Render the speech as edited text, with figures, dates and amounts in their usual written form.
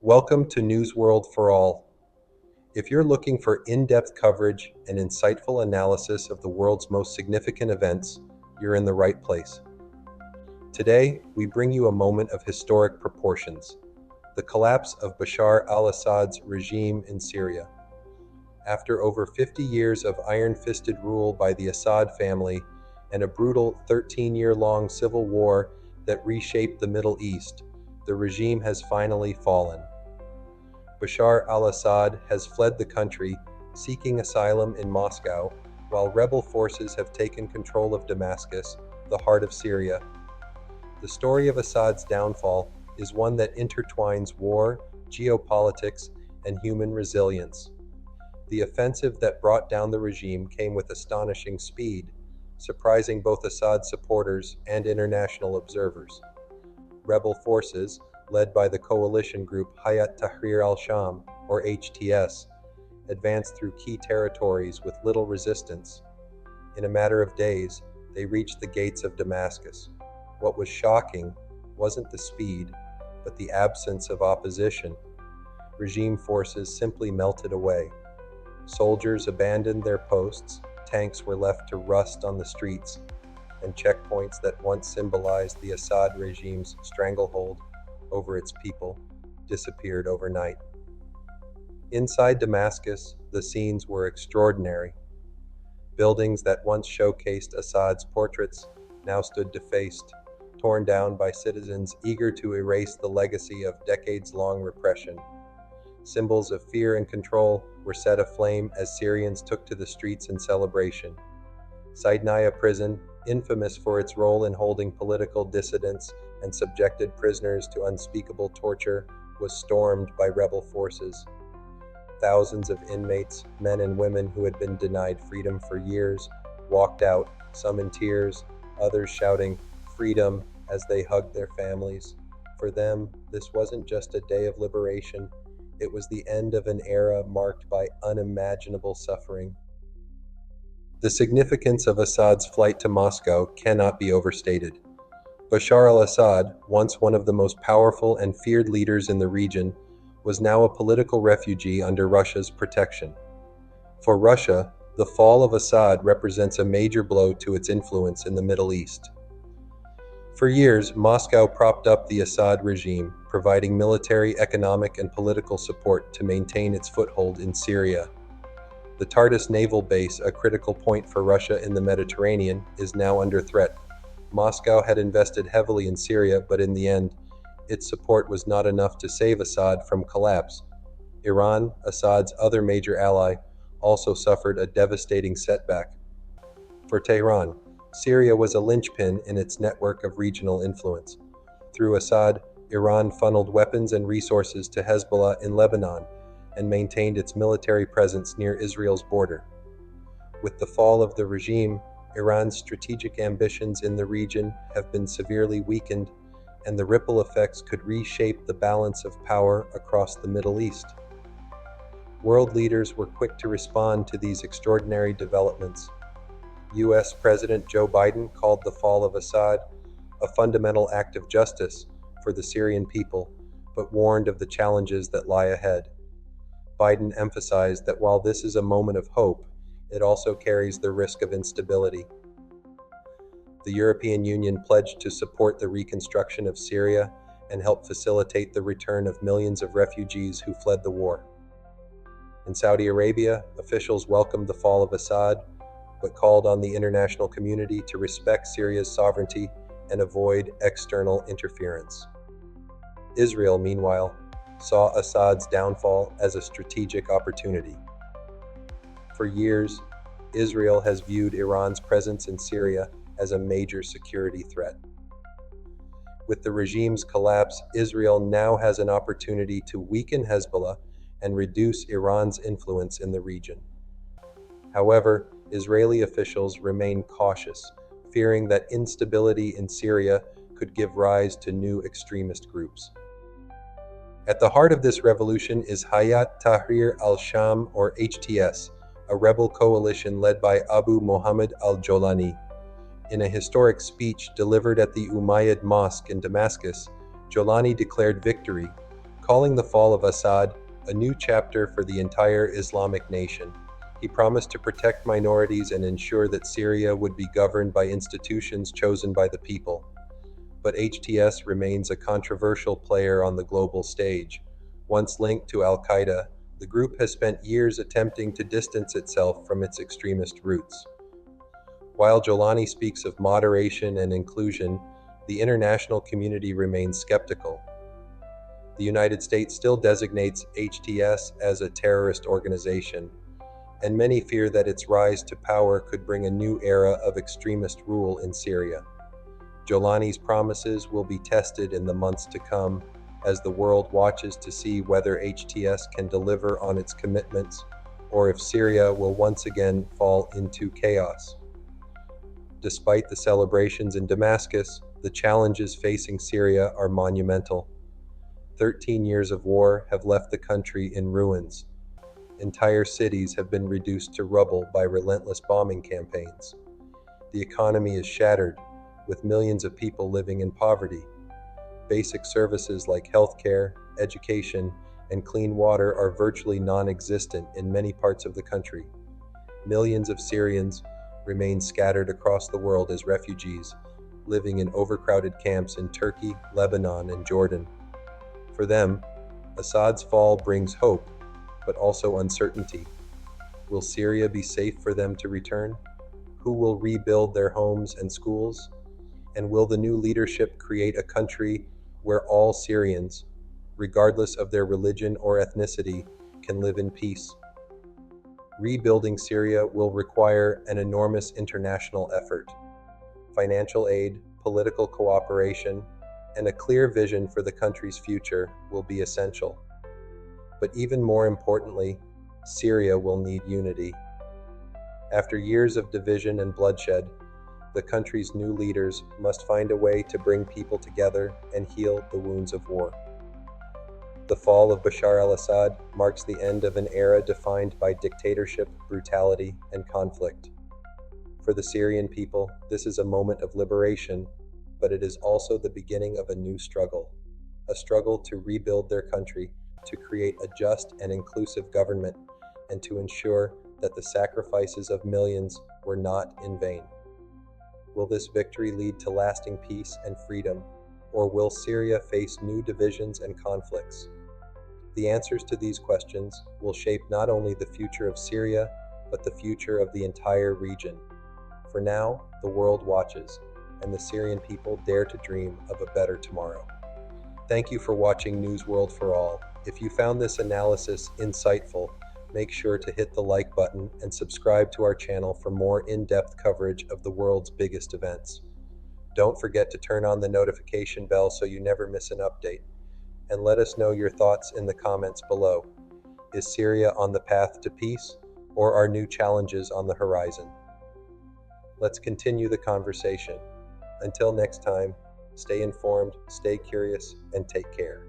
Welcome to News World for All. If you're looking for in-depth coverage and insightful analysis of the world's most significant events, you're in the right place. Today, we bring you a moment of historic proportions: the collapse of Bashar al-Assad's regime in Syria. After over 50 years of iron-fisted rule by the Assad family and a brutal 13-year-long civil war that reshaped the Middle East, the regime has finally fallen. Bashar al-Assad has fled the country, seeking asylum in Moscow, while rebel forces have taken control of Damascus, the heart of Syria. The story of Assad's downfall is one that intertwines war, geopolitics, and human resilience. The offensive that brought down the regime came with astonishing speed, surprising both Assad supporters and international observers. Rebel forces, led by the coalition group Hayat Tahrir al-Sham, or HTS, advanced through key territories with little resistance. In a matter of days, they reached the gates of Damascus. What was shocking wasn't the speed, but the absence of opposition. Regime forces simply melted away. Soldiers abandoned their posts, tanks were left to rust on the streets, and checkpoints that once symbolized the Assad regime's stranglehold over its people disappeared overnight. Inside Damascus, the scenes were extraordinary. Buildings that once showcased Assad's portraits now stood defaced, torn down by citizens eager to erase the legacy of decades-long repression. Symbols of fear and control were set aflame as Syrians took to the streets in celebration. Saidnaya prison, infamous for its role in holding political dissidents and subjected prisoners to unspeakable torture, was stormed by rebel forces. Thousands of inmates, men and women who had been denied freedom for years, walked out, some in tears, others shouting "freedom" as they hugged their families. For them, this wasn't just a day of liberation, it was the end of an era marked by unimaginable suffering. The significance of Assad's flight to Moscow cannot be overstated. Bashar al-Assad, once one of the most powerful and feared leaders in the region, was now a political refugee under Russia's protection. For Russia, the fall of Assad represents a major blow to its influence in the Middle East. For years, Moscow propped up the Assad regime, providing military, economic, and political support to maintain its foothold in Syria. The Tartus naval base, a critical point for Russia in the Mediterranean, is now under threat. Moscow had invested heavily in Syria, but in the end, its support was not enough to save Assad from collapse. Iran, Assad's other major ally, also suffered a devastating setback. For Tehran, Syria was a linchpin in its network of regional influence. Through Assad, Iran funneled weapons and resources to Hezbollah in Lebanon and maintained its military presence near Israel's border. With the fall of the regime, Iran's strategic ambitions in the region have been severely weakened, and the ripple effects could reshape the balance of power across the Middle East. World leaders were quick to respond to these extraordinary developments. US President Joe Biden called the fall of Assad a fundamental act of justice for the Syrian people, but warned of the challenges that lie ahead. Biden emphasized that while this is a moment of hope, it also carries the risk of instability. The European Union pledged to support the reconstruction of Syria and help facilitate the return of millions of refugees who fled the war. In Saudi Arabia, officials welcomed the fall of Assad, but called on the international community to respect Syria's sovereignty and avoid external interference. Israel, meanwhile, saw Assad's downfall as a strategic opportunity. For years, Israel has viewed Iran's presence in Syria as a major security threat. With the regime's collapse, Israel now has an opportunity to weaken Hezbollah and reduce Iran's influence in the region. However, Israeli officials remain cautious, fearing that instability in Syria could give rise to new extremist groups. At the heart of this revolution is Hayat Tahrir al-Sham, or HTS, a rebel coalition led by Abu Muhammad al-Jolani. In a historic speech delivered at the Umayyad Mosque in Damascus, Jolani declared victory, Calling the fall of Assad a new chapter for the entire Islamic nation, he promised to protect minorities and ensure that Syria would be governed by institutions chosen by the people. But HTS remains a controversial player on the global stage. Once linked to al-Qaeda, the group has spent years attempting to distance itself from its extremist roots. While Jolani speaks of moderation and inclusion, the international community remains skeptical. The United States still designates HTS as a terrorist organization, and many fear that its rise to power could bring a new era of extremist rule in Syria. Jolani's promises will be tested in the months to come as the world watches to see whether HTS can deliver on its commitments or if Syria will once again fall into chaos. Despite the celebrations in Damascus, the challenges facing Syria are monumental. 13 years of war have left the country in ruins. Entire cities have been reduced to rubble by relentless bombing campaigns. The economy is shattered, with millions of people living in poverty. Basic services like healthcare, education, and clean water are virtually non-existent in many parts of the country. Millions of Syrians remain scattered across the world as refugees, living in overcrowded camps in Turkey, Lebanon, and Jordan. For them, Assad's fall brings hope, but also uncertainty. Will Syria be safe for them to return? Who will rebuild their homes and schools? And will the new leadership create a country where all Syrians, regardless of their religion or ethnicity, can live in peace? Rebuilding Syria will require an enormous international effort. Financial aid, political cooperation, and a clear vision for the country's future will be essential. But even more importantly, Syria will need unity. After years of division and bloodshed, the country's new leaders must find a way to bring people together and heal the wounds of war. The fall of Bashar al-Assad marks the end of an era defined by dictatorship, brutality, and conflict. For the Syrian people, this is a moment of liberation, but it is also the beginning of a new struggle, a struggle to rebuild their country, to create a just and inclusive government, and to ensure that the sacrifices of millions were not in vain. Will this victory lead to lasting peace and freedom, or will Syria face new divisions and conflicts? The answers to these questions will shape not only the future of Syria, but the future of the entire region. For now, the world watches, and the Syrian people dare to dream of a better tomorrow. Thank you for watching News World for All. If you found this analysis insightful, make sure to hit the like button and subscribe to our channel for more in-depth coverage of the world's biggest events. Don't forget to turn on the notification bell so you never miss an update. And let us know your thoughts in the comments below. Is Syria on the path to peace, or are new challenges on the horizon? Let's continue the conversation. Until next time, stay informed, stay curious, and take care.